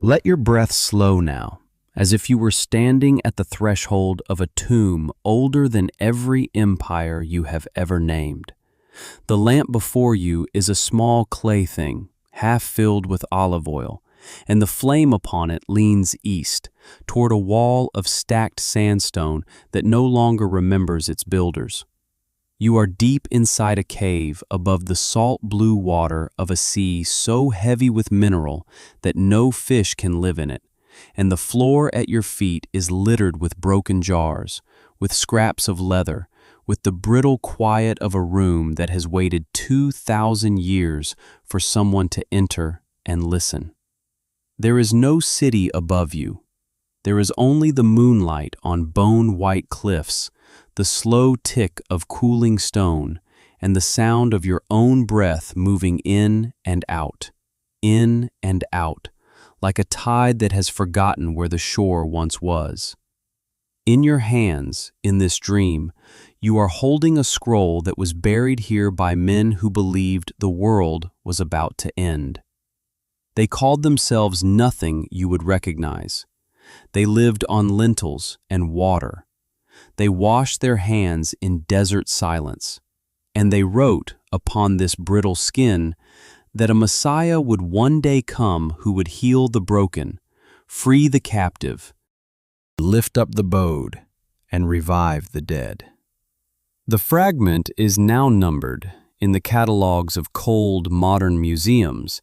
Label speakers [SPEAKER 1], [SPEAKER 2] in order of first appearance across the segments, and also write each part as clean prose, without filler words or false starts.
[SPEAKER 1] Let your breath slow now, as if you were standing at the threshold of a tomb older than every empire you have ever named. The lamp before you is a small clay thing, half filled with olive oil, and the flame upon it leans east, toward a wall of stacked sandstone that no longer remembers its builders. You are deep inside a cave above the salt blue water of a sea so heavy with mineral that no fish can live in it, and the floor at your feet is littered with broken jars, with scraps of leather, with the brittle quiet of a room that has waited 2,000 years for someone to enter and listen. There is no city above you. There is only the moonlight on bone-white cliffs, the slow tick of cooling stone, and the sound of your own breath moving in and out, like a tide that has forgotten where the shore once was. In your hands, in this dream, you are holding a scroll that was buried here by men who believed the world was about to end. They called themselves nothing you would recognize. They lived on lentils and water. They washed their hands in desert silence, and they wrote upon this brittle skin that a Messiah would one day come who would heal the broken, free the captive, lift up the bowed, and revive the dead. The fragment is now numbered in the catalogs of cold modern museums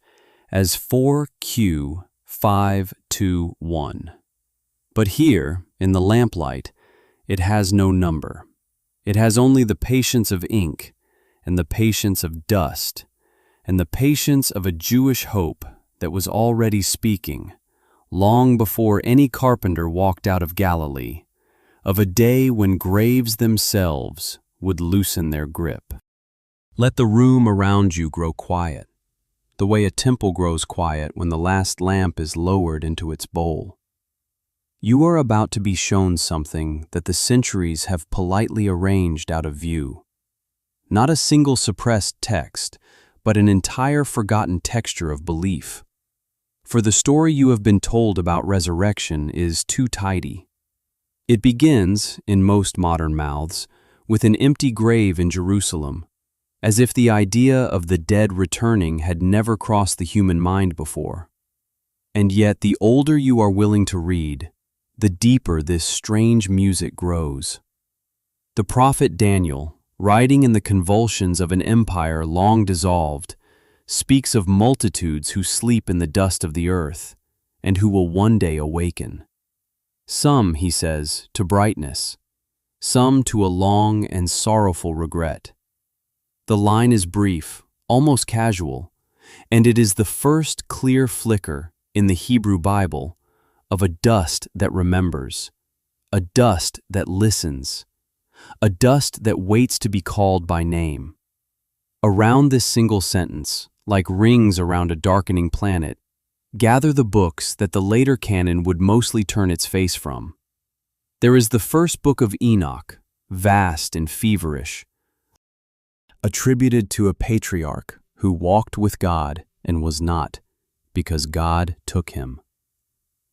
[SPEAKER 1] as 4Q521. But here, in the lamplight, it has no number. It has only the patience of ink, and the patience of dust, and the patience of a Jewish hope that was already speaking, long before any carpenter walked out of Galilee, of a day when graves themselves would loosen their grip. Let the room around you grow quiet, the way a temple grows quiet when the last lamp is lowered into its bowl. You are about to be shown something that the centuries have politely arranged out of view. Not a single suppressed text, but an entire forgotten texture of belief. For the story you have been told about resurrection is too tidy. It begins, in most modern mouths, with an empty grave in Jerusalem, as if the idea of the dead returning had never crossed the human mind before. And yet, the older you are willing to read, the deeper this strange music grows. The prophet Daniel, writing in the convulsions of an empire long dissolved, speaks of multitudes who sleep in the dust of the earth and who will one day awaken. Some, he says, to brightness, some to a long and sorrowful regret. The line is brief, almost casual, and it is the first clear flicker in the Hebrew Bible of a dust that remembers, a dust that listens, a dust that waits to be called by name. Around this single sentence, like rings around a darkening planet, gather the books that the later canon would mostly turn its face from. There is the first book of Enoch, vast and feverish, attributed to a patriarch who walked with God and was not, because God took him.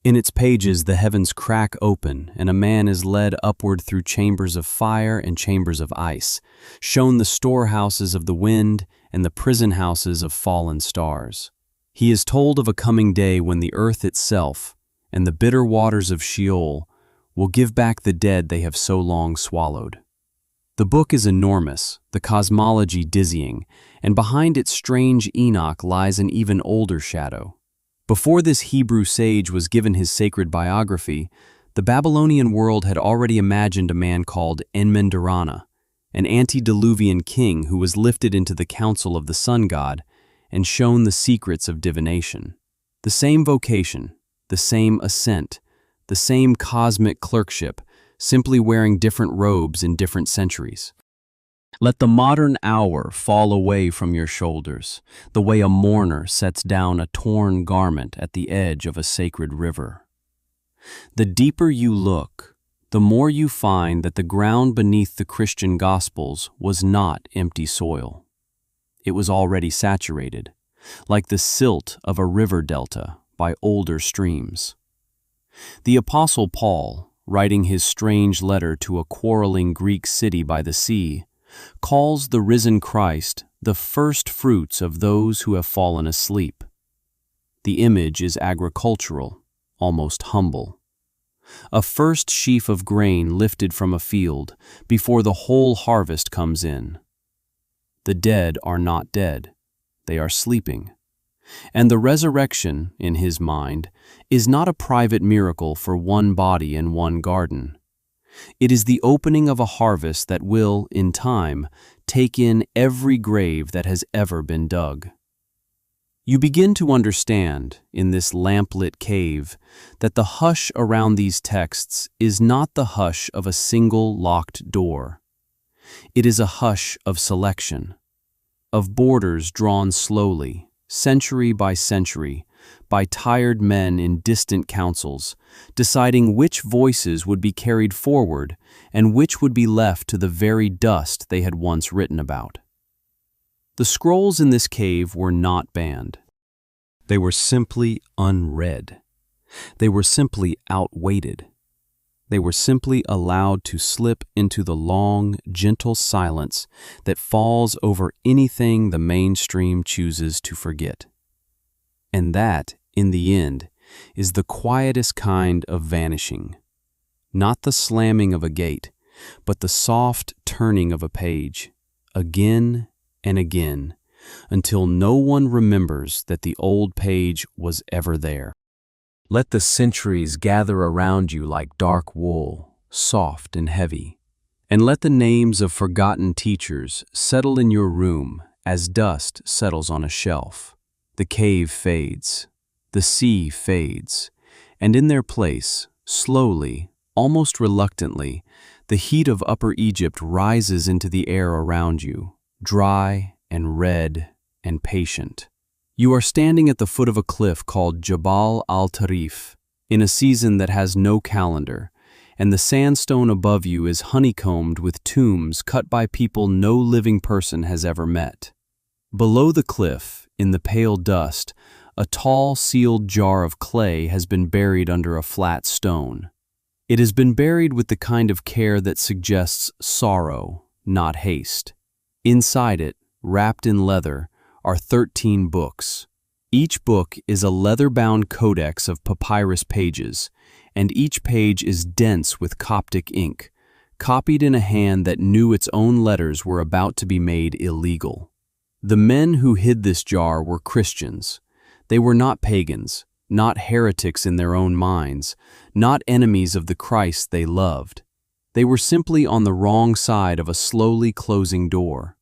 [SPEAKER 1] In its pages, the heavens crack open, and a man is led upward through chambers of fire and chambers of ice, shown the storehouses of the wind and the prison houses of fallen stars. He is told of a coming day when the earth itself and the bitter waters of Sheol will give back the dead they have so long swallowed. The book is enormous, the cosmology dizzying, and behind its strange Enoch lies an even older shadow. Before this Hebrew sage was given his sacred biography, the Babylonian world had already imagined a man called Enmendarana, an antediluvian king who was lifted into the council of the sun god and shown the secrets of divination. The same vocation, the same ascent, the same cosmic clerkship, simply wearing different robes in different centuries. Let the modern hour fall away from your shoulders, the way a mourner sets down a torn garment at the edge of a sacred river. The deeper you look, the more you find that the ground beneath the Christian Gospels was not empty soil. It was already saturated, like the silt of a river delta, by older streams. The Apostle Paul, writing his strange letter to a quarreling Greek city by the sea, calls the risen Christ the first fruits of those who have fallen asleep. The image is agricultural, almost humble. A first sheaf of grain lifted from a field before the whole harvest comes in. The dead are not dead, they are sleeping. And the resurrection, in his mind, is not a private miracle for one body in one garden. It is the opening of a harvest that will, in time, take in every grave that has ever been dug. You begin to understand, in this lamplit cave, that the hush around these texts is not the hush of a single locked door. It is a hush of selection, of borders drawn slowly, century by century, by tired men in distant councils, deciding which voices would be carried forward and which would be left to the very dust they had once written about. The scrolls in this cave were not banned. They were simply unread. They were simply outweighted. They were simply allowed to slip into the long, gentle silence that falls over anything the mainstream chooses to forget. And that, in the end, is the quietest kind of vanishing. Not the slamming of a gate, but the soft turning of a page, again and again, until no one remembers that the old page was ever there. Let the centuries gather around you like dark wool, soft and heavy, and let the names of forgotten teachers settle in your room as dust settles on a shelf. The cave fades, the sea fades, and in their place, slowly, almost reluctantly, the heat of Upper Egypt rises into the air around you, dry and red and patient. You are standing at the foot of a cliff called Jabal al-Tarif, in a season that has no calendar, and the sandstone above you is honeycombed with tombs cut by people no living person has ever met. Below the cliff, in the pale dust, a tall sealed jar of clay has been buried under a flat stone. It has been buried with the kind of care that suggests sorrow, not haste. Inside it, wrapped in leather, are 13 books. Each book is a leather-bound codex of papyrus pages, and each page is dense with Coptic ink, copied in a hand that knew its own letters were about to be made illegal. The men who hid this jar were Christians. They were not pagans, not heretics in their own minds, not enemies of the Christ they loved. They were simply on the wrong side of a slowly closing door.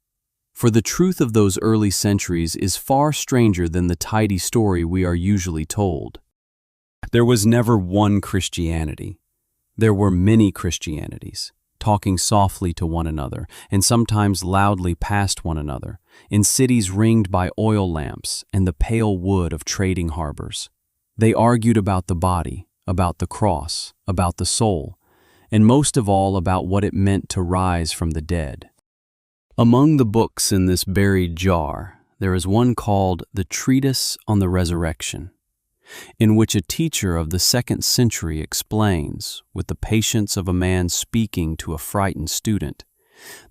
[SPEAKER 1] For the truth of those early centuries is far stranger than the tidy story we are usually told. There was never one Christianity. There were many Christianities, talking softly to one another, and sometimes loudly past one another, in cities ringed by oil lamps and the pale wood of trading harbors. They argued about the body, about the cross, about the soul, and most of all about what it meant to rise from the dead. Among the books in this buried jar, there is one called The Treatise on the Resurrection, in which a teacher of the 2nd century explains, with the patience of a man speaking to a frightened student,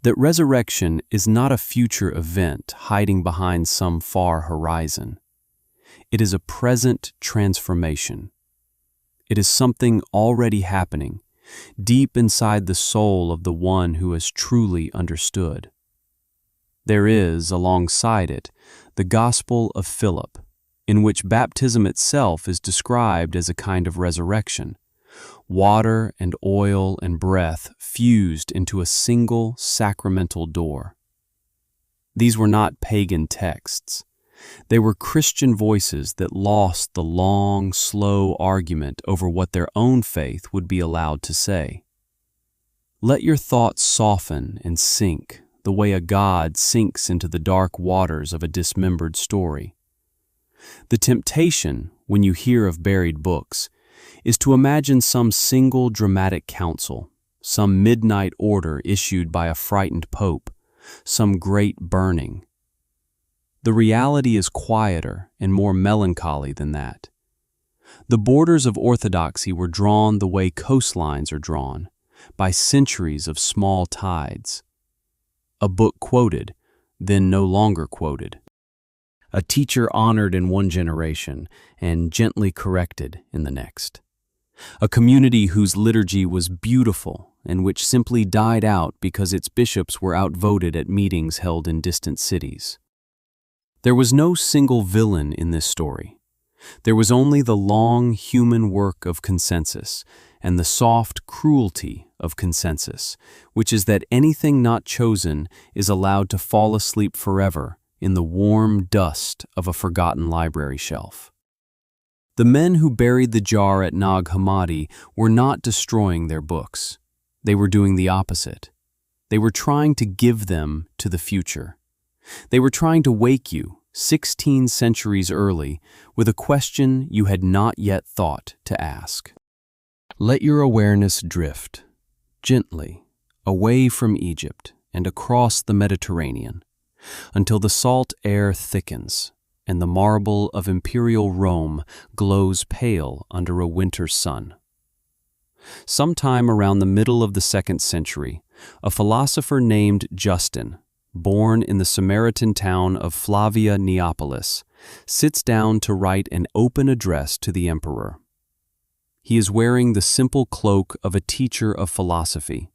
[SPEAKER 1] that resurrection is not a future event hiding behind some far horizon. It is a present transformation. It is something already happening, deep inside the soul of the one who has truly understood. There is, alongside it, the Gospel of Philip, in which baptism itself is described as a kind of resurrection, water and oil and breath fused into a single sacramental door. These were not pagan texts. They were Christian voices that lost the long, slow argument over what their own faith would be allowed to say. Let your thoughts soften and sink the way a god sinks into the dark waters of a dismembered story. The temptation, when you hear of buried books, is to imagine some single dramatic council, some midnight order issued by a frightened pope, some great burning. The reality is quieter and more melancholy than that. The borders of orthodoxy were drawn the way coastlines are drawn, by centuries of small tides. A book quoted, then no longer quoted. A teacher honored in one generation and gently corrected in the next. A community whose liturgy was beautiful and which simply died out because its bishops were outvoted at meetings held in distant cities. There was no single villain in this story. There was only the long human work of consensus and the soft cruelty of consensus, which is that anything not chosen is allowed to fall asleep forever in the warm dust of a forgotten library shelf. The men who buried the jar at Nag Hammadi were not destroying their books. They were doing the opposite. They were trying to give them to the future. They were trying to wake you, 16 centuries early, with a question you had not yet thought to ask. Let your awareness drift, gently, away from Egypt and across the Mediterranean, until the salt air thickens and the marble of imperial Rome glows pale under a winter sun. Sometime around the middle of the 2nd century, a philosopher named Justin, born in the Samaritan town of Flavia Neapolis, sits down to write an open address to the emperor. He is wearing the simple cloak of a teacher of philosophy,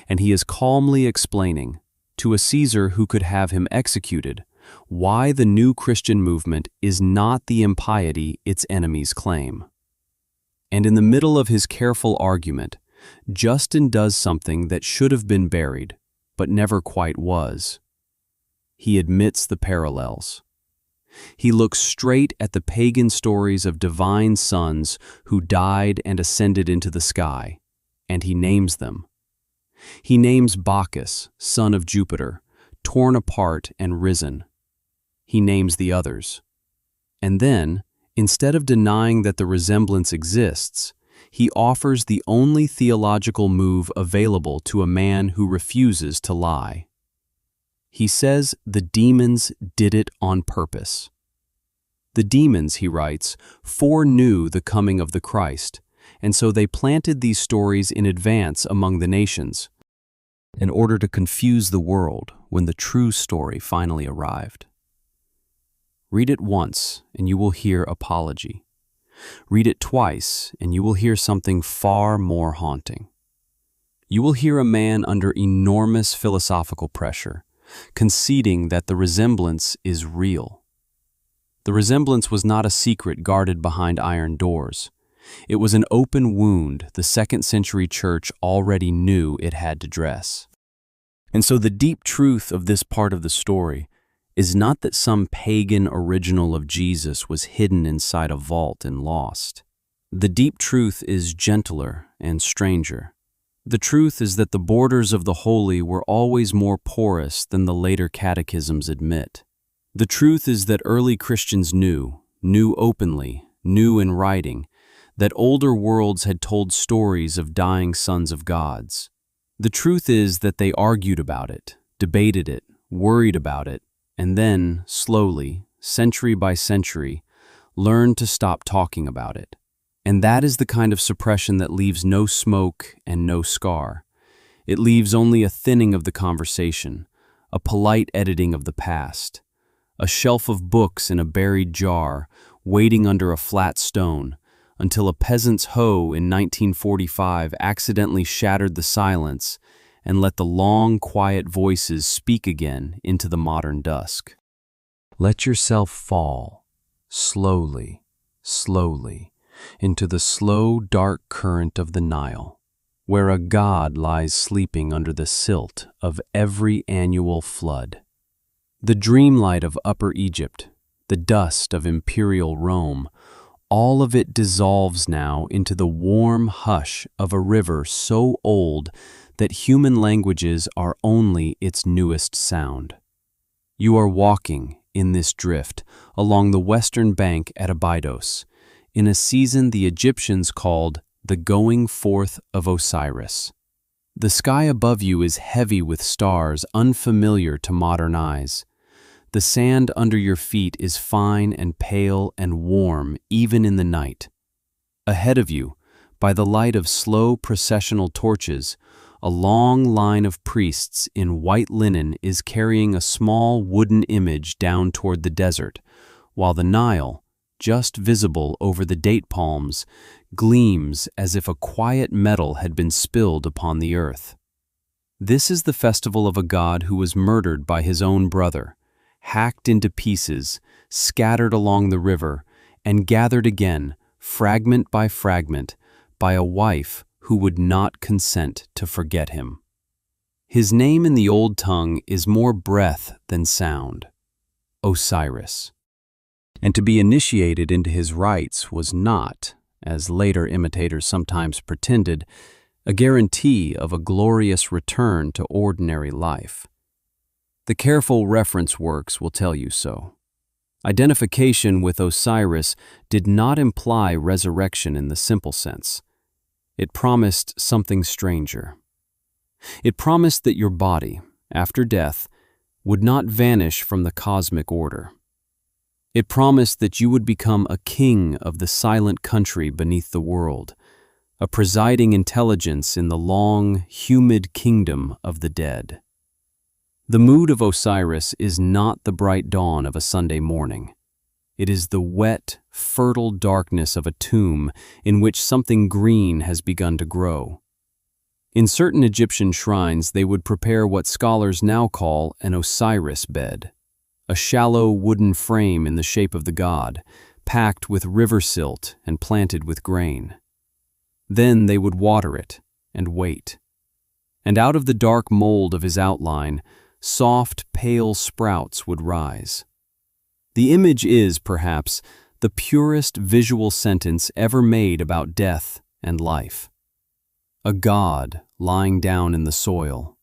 [SPEAKER 1] and he is calmly explaining, to a Caesar who could have him executed, why the new Christian movement is not the impiety its enemies claim. And in the middle of his careful argument, Justin does something that should have been buried, but never quite was. He admits the parallels. He looks straight at the pagan stories of divine sons who died and ascended into the sky, and he names them. He names Bacchus, son of Jupiter, torn apart and risen. He names the others. And then, instead of denying that the resemblance exists, he offers the only theological move available to a man who refuses to lie. He says the demons did it on purpose. The demons, he writes, foreknew the coming of the Christ, and so they planted these stories in advance among the nations, in order to confuse the world when the true story finally arrived. Read it once, and you will hear apology. Read it twice, and you will hear something far more haunting. You will hear a man under enormous philosophical pressure, conceding that the resemblance is real. The resemblance was not a secret guarded behind iron doors. It was an open wound the 2nd century church already knew it had to dress. And so the deep truth of this part of the story is not that some pagan original of Jesus was hidden inside a vault and lost. The deep truth is gentler and stranger. The truth is that the borders of the holy were always more porous than the later catechisms admit. The truth is that early Christians knew openly, knew in writing, that older worlds had told stories of dying sons of gods. The truth is that they argued about it, debated it, worried about it, and then, slowly, century by century, learned to stop talking about it. And that is the kind of suppression that leaves no smoke and no scar. It leaves only a thinning of the conversation, a polite editing of the past, a shelf of books in a buried jar, waiting under a flat stone, until a peasant's hoe in 1945 accidentally shattered the silence and let the long, quiet voices speak again into the modern dusk. Let yourself fall, slowly, slowly, into the slow, dark current of the Nile, where a god lies sleeping under the silt of every annual flood. The dreamlight of Upper Egypt, the dust of imperial Rome, all of it dissolves now into the warm hush of a river so old that human languages are only its newest sound. You are walking in this drift along the western bank at Abydos, in a season the Egyptians called the going forth of Osiris. The sky above you is heavy with stars unfamiliar to modern eyes. The sand under your feet is fine and pale and warm even in the night. Ahead of you, by the light of slow processional torches, a long line of priests in white linen is carrying a small wooden image down toward the desert, while the Nile, just visible over the date palms, gleams as if a quiet metal had been spilled upon the earth. This is the festival of a god who was murdered by his own brother, hacked into pieces, scattered along the river, and gathered again, fragment by fragment, by a wife who would not consent to forget him. His name in the old tongue is more breath than sound: Osiris. And to be initiated into his rites was not, as later imitators sometimes pretended, a guarantee of a glorious return to ordinary life. The careful reference works will tell you so. Identification with Osiris did not imply resurrection in the simple sense. It promised something stranger. It promised that your body, after death, would not vanish from the cosmic order. It promised that you would become a king of the silent country beneath the world, a presiding intelligence in the long, humid kingdom of the dead. The mood of Osiris is not the bright dawn of a Sunday morning. It is the wet, fertile darkness of a tomb in which something green has begun to grow. In certain Egyptian shrines, they would prepare what scholars now call an Osiris bed, a shallow wooden frame in the shape of the god, packed with river silt and planted with grain. Then they would water it and wait. And out of the dark mold of his outline, soft, pale sprouts would rise. The image is, perhaps, the purest visual sentence ever made about death and life. A god lying down in the soil,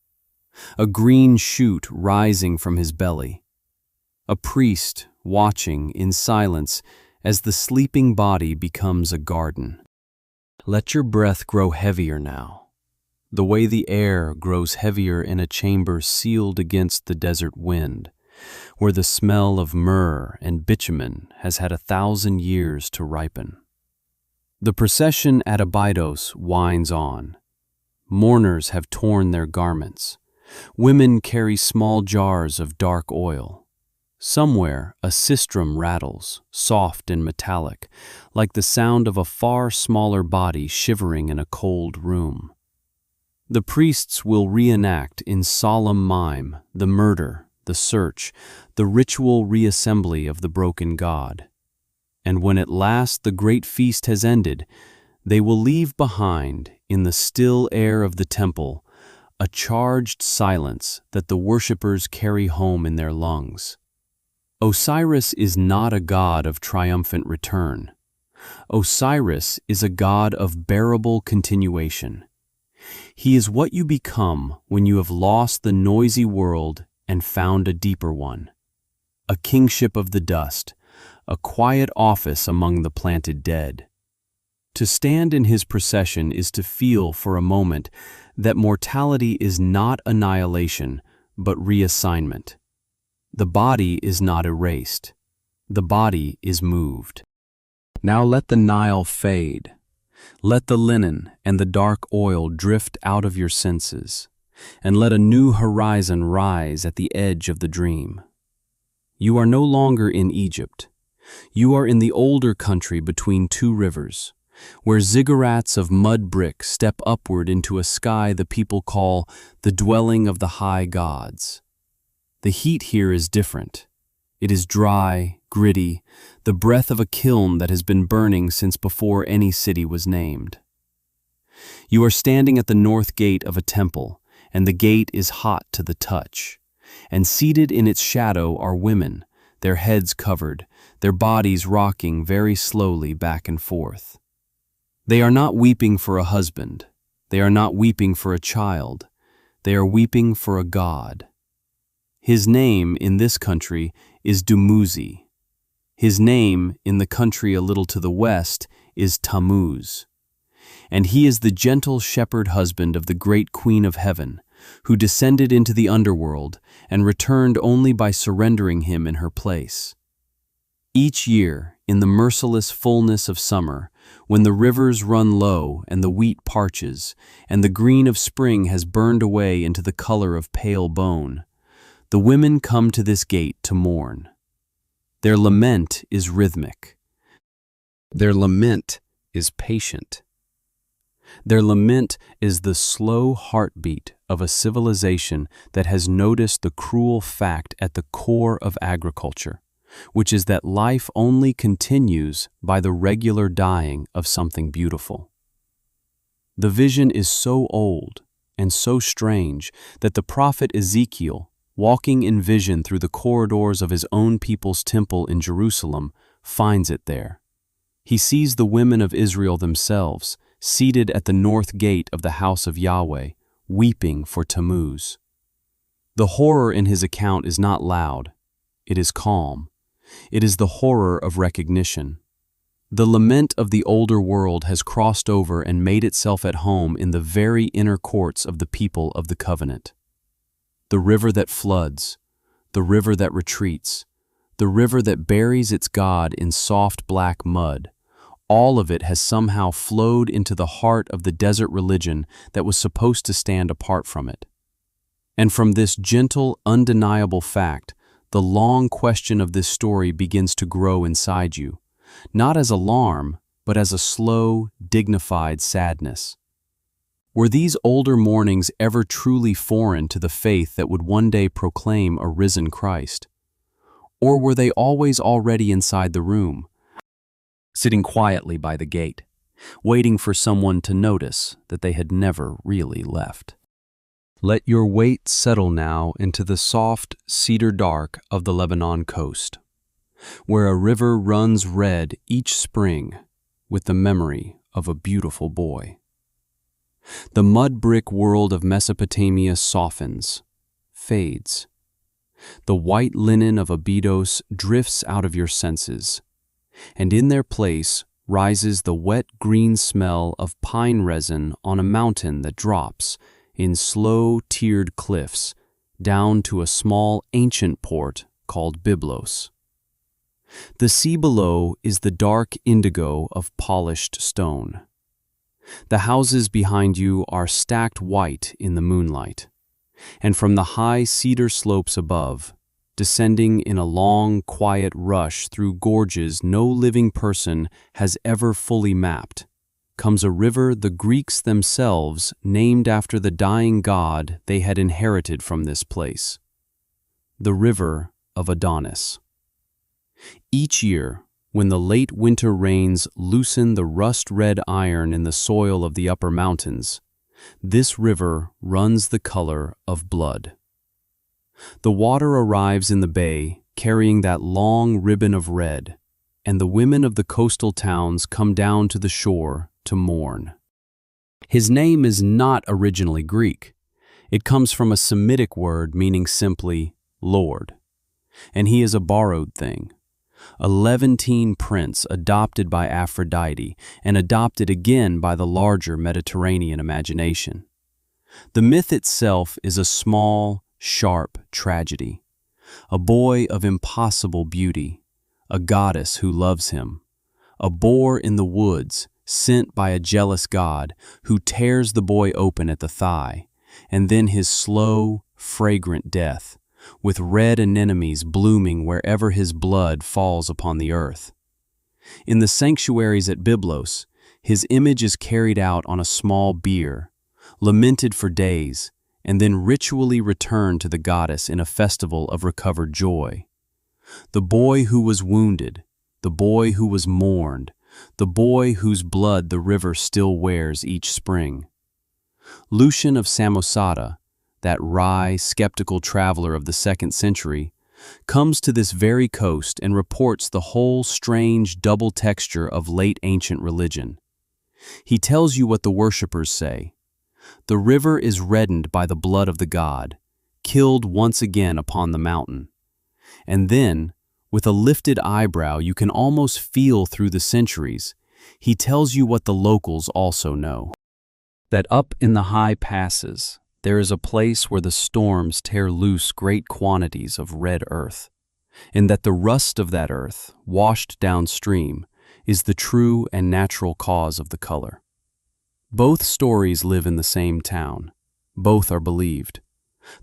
[SPEAKER 1] a green shoot rising from his belly, a priest watching in silence as the sleeping body becomes a garden. Let your breath grow heavier now, the way the air grows heavier in a chamber sealed against the desert wind, where the smell of myrrh and bitumen has had 1,000 years to ripen. The procession at Abydos winds on. Mourners have torn their garments. Women carry small jars of dark oil. Somewhere a sistrum rattles, soft and metallic, like the sound of a far smaller body shivering in a cold room. The priests will reenact in solemn mime the murder, the search, the ritual reassembly of the broken god. And when at last the great feast has ended, they will leave behind, in the still air of the temple, a charged silence that the worshippers carry home in their lungs. Osiris is not a god of triumphant return. Osiris is a god of bearable continuation. He is what you become when you have lost the noisy world and found a deeper one. A kingship of the dust, a quiet office among the planted dead. To stand in his procession is to feel for a moment that mortality is not annihilation, but reassignment. The body is not erased. The body is moved. Now let the Nile fade. Let the linen and the dark oil drift out of your senses, and let a new horizon rise at the edge of the dream. You are no longer in Egypt. You are in the older country between two rivers, where ziggurats of mud brick step upward into a sky the people call the dwelling of the high gods. The heat here is different. It is dry, gritty, the breath of a kiln that has been burning since before any city was named. You are standing at the north gate of a temple, and the gate is hot to the touch. And seated in its shadow are women, their heads covered, their bodies rocking very slowly back and forth. They are not weeping for a husband. They are not weeping for a child. They are weeping for a god. His name in this country is Dumuzi. His name in the country a little to the west is Tammuz. And he is the gentle shepherd husband of the great Queen of Heaven, who descended into the underworld and returned only by surrendering him in her place. Each year, in the merciless fullness of summer, when the rivers run low and the wheat parches, and the green of spring has burned away into the color of pale bone, the women come to this gate to mourn. Their lament is rhythmic. Their lament is patient. Their lament is the slow heartbeat of a civilization that has noticed the cruel fact at the core of agriculture, which is that life only continues by the regular dying of something beautiful. The vision is so old and so strange that the prophet Ezekiel, walking in vision through the corridors of his own people's temple in Jerusalem, finds it there. He sees the women of Israel themselves, seated at the north gate of the house of Yahweh, weeping for Tammuz. The horror in his account is not loud, it is calm. It is the horror of recognition. The lament of the older world has crossed over and made itself at home in the very inner courts of the people of the covenant. The river that floods, the river that retreats, the river that buries its God in soft black mud, all of it has somehow flowed into the heart of the desert religion that was supposed to stand apart from it. And from this gentle, undeniable fact, the long question of this story begins to grow inside you, not as alarm, but as a slow, dignified sadness. Were these older mournings ever truly foreign to the faith that would one day proclaim a risen Christ? Or were they always already inside the room, sitting quietly by the gate, waiting for someone to notice that they had never really left? Let your weight settle now into the soft cedar dark of the Lebanon coast, where a river runs red each spring with the memory of a beautiful boy. The mud-brick world of Mesopotamia softens, fades. The white linen of Abydos drifts out of your senses, and in their place rises the wet green smell of pine resin on a mountain that drops in slow tiered cliffs down to a small ancient port called Byblos. The sea below is the dark indigo of polished stone. The houses behind you are stacked white in the moonlight, and from the high cedar slopes above, descending in a long, quiet rush through gorges no living person has ever fully mapped, comes a river the Greeks themselves named after the dying god they had inherited from this place, the river of Adonis. Each year, when the late winter rains loosen the rust-red iron in the soil of the upper mountains, this river runs the color of blood. The water arrives in the bay carrying that long ribbon of red, and the women of the coastal towns come down to the shore to mourn. His name is not originally Greek. It comes from a Semitic word meaning simply Lord, and he is a borrowed thing. A Levantine prince adopted by Aphrodite and adopted again by the larger Mediterranean imagination. The myth itself is a small, sharp tragedy. A boy of impossible beauty, a goddess who loves him, a boar in the woods sent by a jealous god who tears the boy open at the thigh, and then his slow, fragrant death, with red anemones blooming wherever his blood falls upon the earth. In the sanctuaries at Byblos, his image is carried out on a small bier, lamented for days, and then ritually returned to the goddess in a festival of recovered joy. The boy who was wounded, the boy who was mourned, the boy whose blood the river still wears each spring. Lucian of Samosata, that wry, skeptical traveler of the 2nd century, comes to this very coast and reports the whole strange double texture of late ancient religion. He tells you what the worshippers say. The river is reddened by the blood of the god, killed once again upon the mountain. And then, with a lifted eyebrow you can almost feel through the centuries, he tells you what the locals also know. That up in the high passes, there is a place where the storms tear loose great quantities of red earth, and that the rust of that earth, washed downstream, is the true and natural cause of the color. Both stories live in the same town. Both are believed.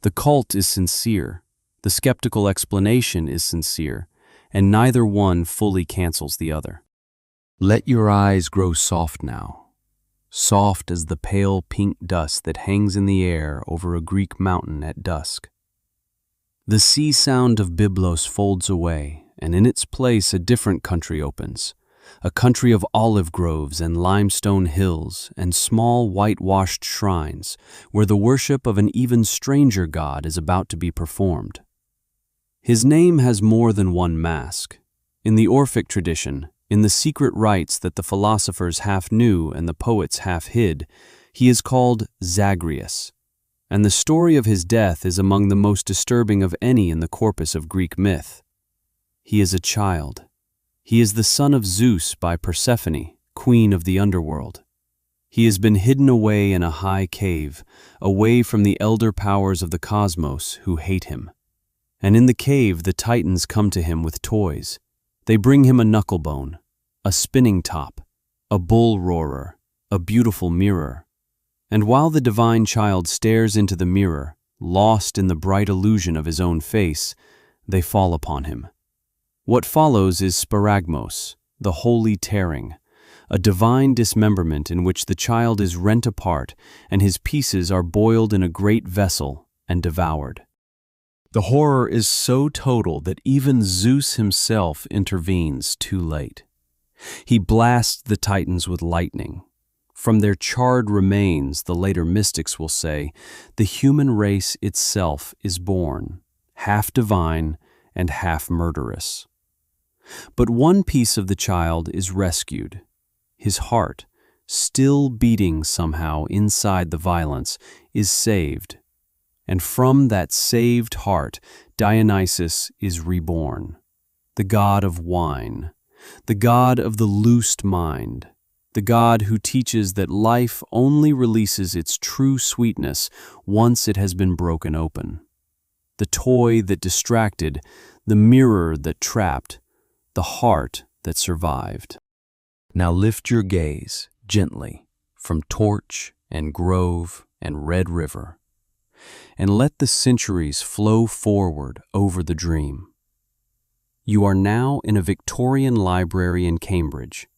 [SPEAKER 1] The cult is sincere, the skeptical explanation is sincere, and neither one fully cancels the other. Let your eyes grow soft now, soft as the pale pink dust that hangs in the air over a Greek mountain at dusk. The sea sound of Byblos folds away, and in its place a different country opens, a country of olive groves and limestone hills and small whitewashed shrines where the worship of an even stranger god is about to be performed. His name has more than one mask. In the Orphic tradition, in the secret rites that the philosophers half knew and the poets half hid, he is called Zagreus, and the story of his death is among the most disturbing of any in the corpus of Greek myth. He is a child. He is the son of Zeus by Persephone, queen of the underworld. He has been hidden away in a high cave, away from the elder powers of the cosmos who hate him. And in the cave the Titans come to him with toys. They bring him a knucklebone, a spinning top, a bull roarer, a beautiful mirror. And while the divine child stares into the mirror, lost in the bright illusion of his own face, they fall upon him. What follows is sparagmos, the holy tearing, a divine dismemberment in which the child is rent apart and his pieces are boiled in a great vessel and devoured. The horror is so total that even Zeus himself intervenes too late. He blasts the Titans with lightning. From their charred remains, the later mystics will say, the human race itself is born, half divine and half murderous. But one piece of the child is rescued. His heart, still beating somehow inside the violence, is saved. And from that saved heart, Dionysus is reborn, the god of wine, the god of the loosed mind, the god who teaches that life only releases its true sweetness once it has been broken open. The toy that distracted, the mirror that trapped, the heart that survived. Now lift your gaze gently from torch and grove and red river, and let the centuries flow forward over the dream. You are now in a Victorian library in Cambridge,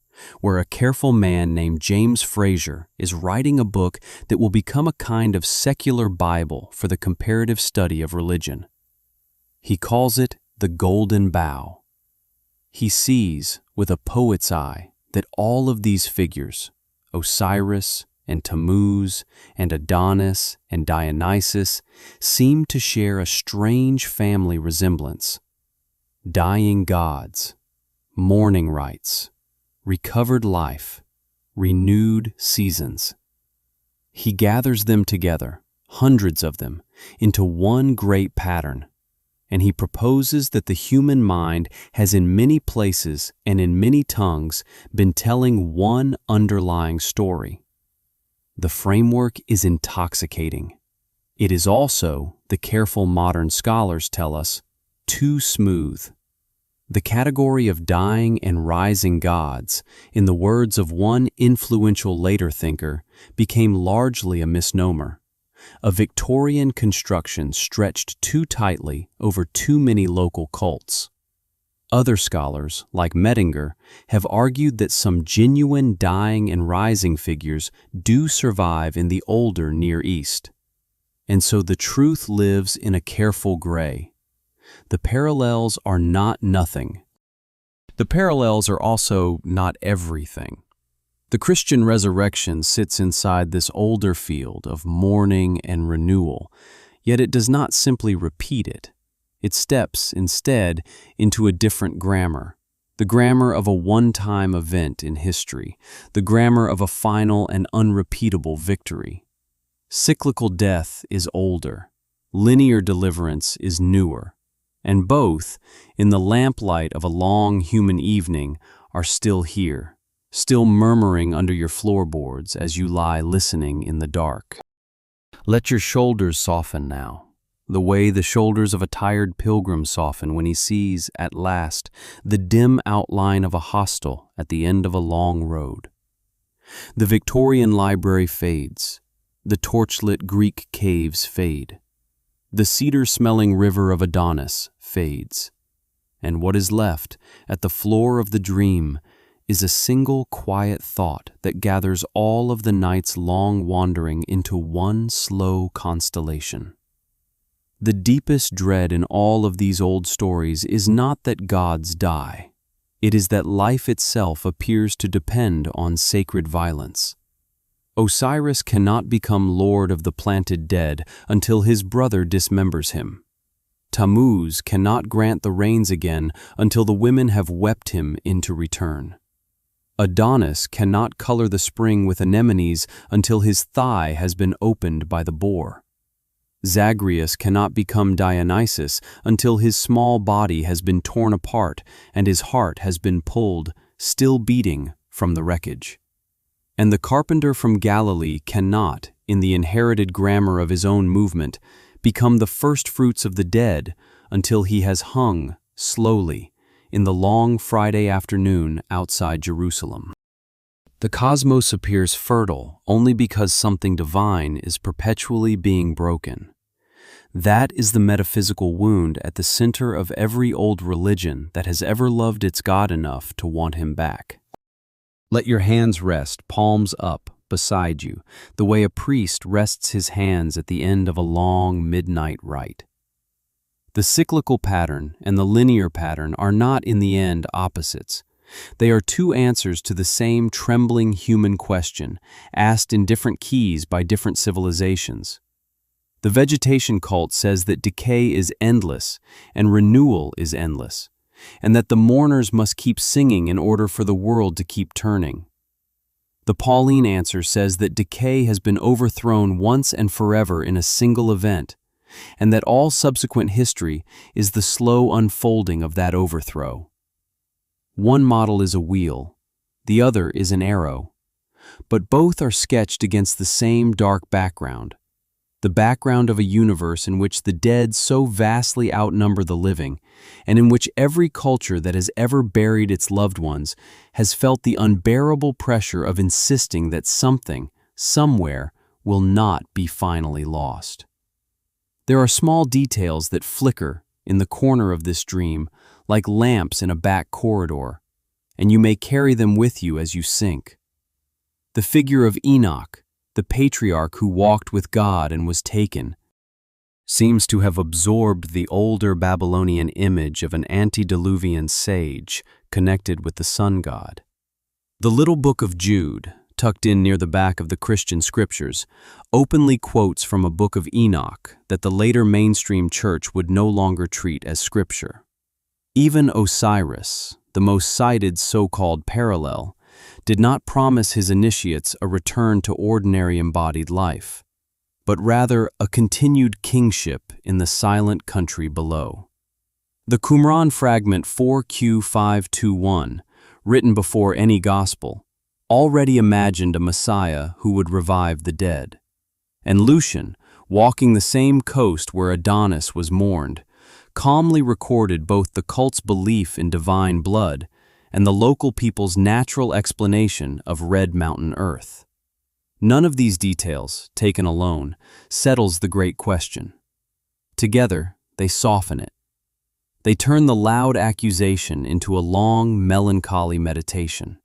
[SPEAKER 1] where a careful man named James Fraser is writing a book that will become a kind of secular Bible for the comparative study of religion. He calls it the Golden Bough. He sees, with a poet's eye, that all of these figures, Osiris and Tammuz and Adonis and Dionysus, seem to share a strange family resemblance. Dying gods, mourning rites, recovered life, renewed seasons. He gathers them together, hundreds of them, into one great pattern, and he proposes that the human mind has in many places and in many tongues been telling one underlying story. The framework is intoxicating. It is also, the careful modern scholars tell us, too smooth. The category of dying and rising gods, in the words of one influential later thinker, became largely a misnomer, a Victorian construction stretched too tightly over too many local cults. Other scholars, like Mettinger, have argued that some genuine dying and rising figures do survive in the older Near East. And so the truth lives in a careful gray. The parallels are not nothing. The parallels are also not everything. The Christian resurrection sits inside this older field of mourning and renewal, yet it does not simply repeat it. It steps, instead, into a different grammar, the grammar of a one-time event in history, the grammar of a final and unrepeatable victory. Cyclical death is older, linear deliverance is newer, and both, in the lamplight of a long human evening, are still here, still murmuring under your floorboards as you lie listening in the dark. Let your shoulders soften now. the way the shoulders of a tired pilgrim soften when he sees, at last, the dim outline of a hostel at the end of a long road. The Victorian library fades. The torchlit Greek caves fade. The cedar-smelling river of Adonis fades. And what is left, at the floor of the dream, is a single quiet thought that gathers all of the night's long wandering into one slow constellation. The deepest dread in all of these old stories is not that gods die. It is that life itself appears to depend on sacred violence. Osiris cannot become lord of the planted dead until his brother dismembers him. Tammuz cannot grant the rains again until the women have wept him into return. Adonis cannot color the spring with anemones until his thigh has been opened by the boar. Zagreus cannot become Dionysus until his small body has been torn apart and his heart has been pulled, still beating, from the wreckage. And the carpenter from Galilee cannot, in the inherited grammar of his own movement, become the first fruits of the dead until he has hung, slowly, in the long Friday afternoon outside Jerusalem. The cosmos appears fertile only because something divine is perpetually being broken. That is the metaphysical wound at the center of every old religion that has ever loved its God enough to want him back. Let your hands rest, palms up, beside you, the way a priest rests his hands at the end of a long midnight rite. The cyclical pattern and the linear pattern are not in the end opposites. They are two answers to the same trembling human question, asked in different keys by different civilizations. The vegetation cult says that decay is endless and renewal is endless, and that the mourners must keep singing in order for the world to keep turning. The Pauline answer says that decay has been overthrown once and forever in a single event, and that all subsequent history is the slow unfolding of that overthrow. One model is a wheel, the other is an arrow, but both are sketched against the same dark background, the background of a universe in which the dead so vastly outnumber the living, and in which every culture that has ever buried its loved ones has felt the unbearable pressure of insisting that something, somewhere, will not be finally lost. There are small details that flicker in the corner of this dream, like lamps in a back corridor, and you may carry them with you as you sink. The figure of Enoch, the patriarch who walked with God and was taken, seems to have absorbed the older Babylonian image of an antediluvian sage connected with the sun god. The little book of Jude, tucked in near the back of the Christian scriptures, openly quotes from a book of Enoch that the later mainstream church would no longer treat as scripture. Even Osiris, the most cited so-called parallel, did not promise his initiates a return to ordinary embodied life, but rather a continued kingship in the silent country below. The Qumran fragment 4Q521, written before any gospel, already imagined a Messiah who would revive the dead. And Lucian, walking the same coast where Adonis was mourned, calmly recorded both the cult's belief in divine blood and the local people's natural explanation of Red Mountain Earth. None of these details, taken alone, settles the great question. Together, they soften it. They turn the loud accusation into a long, melancholy meditation.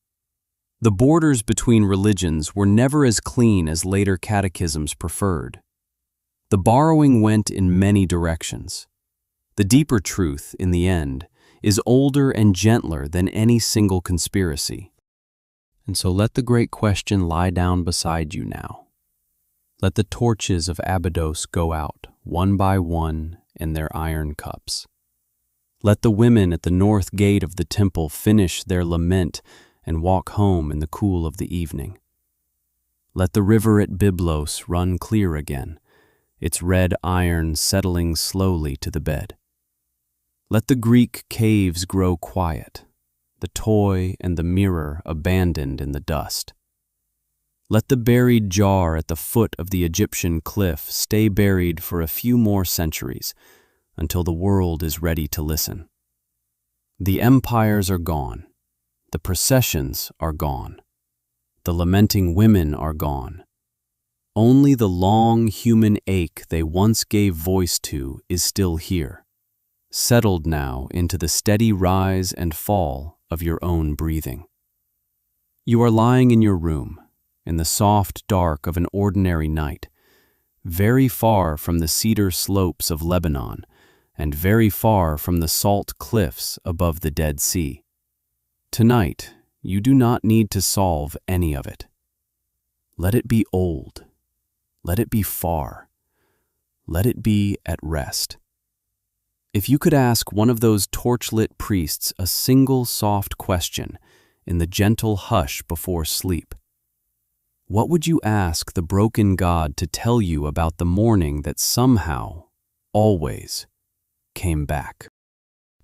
[SPEAKER 1] The borders between religions were never as clean as later catechisms preferred. The borrowing went in many directions. The deeper truth, in the end, is older and gentler than any single conspiracy. And so let the great question lie down beside you now. Let the torches of Abydos go out, one by one, in their iron cups. Let the women at the north gate of the temple finish their lament and walk home in the cool of the evening. Let the river at Byblos run clear again, its red iron settling slowly to the bed. Let the Greek caves grow quiet, the toy and the mirror abandoned in the dust. Let the buried jar at the foot of the Egyptian cliff stay buried for a few more centuries until the world is ready to listen. The empires are gone. The processions are gone. The lamenting women are gone. Only the long human ache they once gave voice to is still here, settled now into the steady rise and fall of your own breathing. You are lying in your room, in the soft dark of an ordinary night, very far from the cedar slopes of Lebanon and very far from the salt cliffs above the Dead Sea. Tonight, you do not need to solve any of it. Let it be old. Let it be far. Let it be at rest. If you could ask one of those torchlit priests a single soft question in the gentle hush before sleep, what would you ask the broken god to tell you about the morning that somehow, always, came back?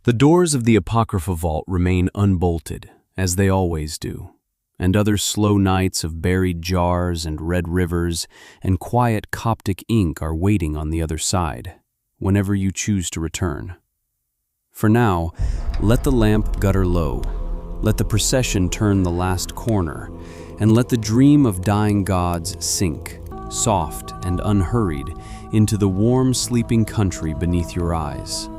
[SPEAKER 1] The doors of the Apocrypha Vault remain unbolted, as they always do, and other slow nights of buried jars and red rivers and quiet Coptic ink are waiting on the other side, whenever you choose to return. For now, let the lamp gutter low, let the procession turn the last corner, and let the dream of dying gods sink, soft and unhurried, into the warm sleeping country beneath your eyes.